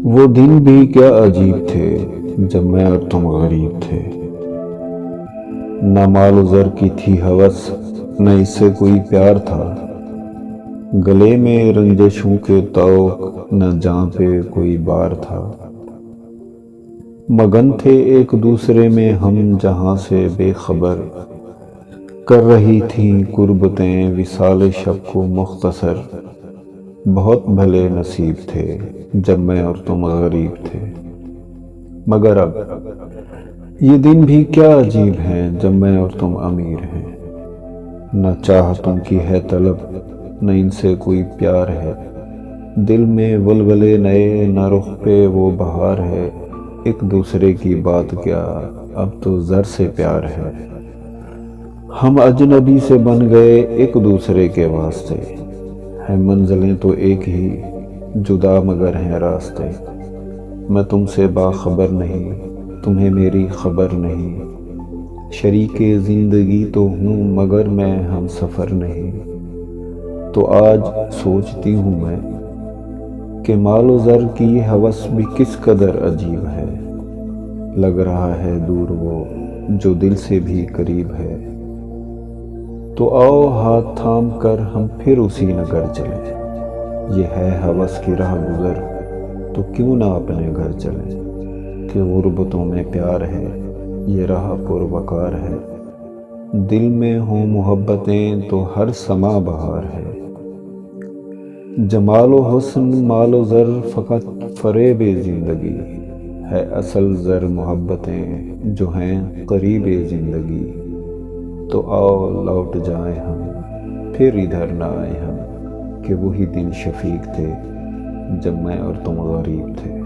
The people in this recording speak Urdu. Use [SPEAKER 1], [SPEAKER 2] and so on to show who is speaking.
[SPEAKER 1] وہ دن بھی کیا عجیب تھے جب میں اور تم غریب تھے۔ نہ مال و زر کی تھی ہوس، نہ اس سے کوئی پیار تھا۔ گلے میں رنجشوں کے طوق، نہ جاں پہ کوئی بار تھا۔ مگن تھے ایک دوسرے میں ہم جہاں سے بے خبر، کر رہی تھیں قربتیں وصال شب کو مختصر۔ بہت بھلے نصیب تھے جب میں اور تم غریب تھے، مگر اب یہ دن بھی کیا عجیب ہیں جب میں اور تم امیر ہیں۔ نہ چاہتوں کی ہے طلب، نہ ان سے کوئی پیار ہے۔ دل میں ولولے نئے، نہ رخ پہ وہ بہار ہے۔ ایک دوسرے کی بات کیا، اب تو زر سے پیار ہے۔ ہم اجنبی سے بن گئے ایک دوسرے کے واسطے، ہیں منزلیں تو ایک ہی، جدا مگر ہیں راستے۔ میں تم سے باخبر نہیں، تمہیں میری خبر نہیں۔ شریک زندگی تو ہوں مگر میں ہم سفر نہیں۔ تو آج سوچتی ہوں میں کہ مال و زر کی ہوس بھی کس قدر عجیب ہے۔ لگ رہا ہے دور وہ جو دل سے بھی قریب ہے۔ تو آؤ ہاتھ تھام کر ہم پھر اسی نگر چلیں۔ یہ ہے ہوس کی راہ گزر، تو کیوں نہ اپنے گھر چلیں۔ کہ غربتوں میں پیار ہے، یہ راہ پروقار ہے۔ دل میں ہوں محبتیں تو ہر سما بہار ہے۔ جمال و حسن مال و زر فقط فریب زندگی ہے، اصل زر محبتیں جو ہیں قریب زندگی۔ تو آؤ لوٹ جائیں ہم، پھر ادھر نہ آئیں ہم، کہ وہی دن شفیق تھے جب میں اور تم غریب تھے۔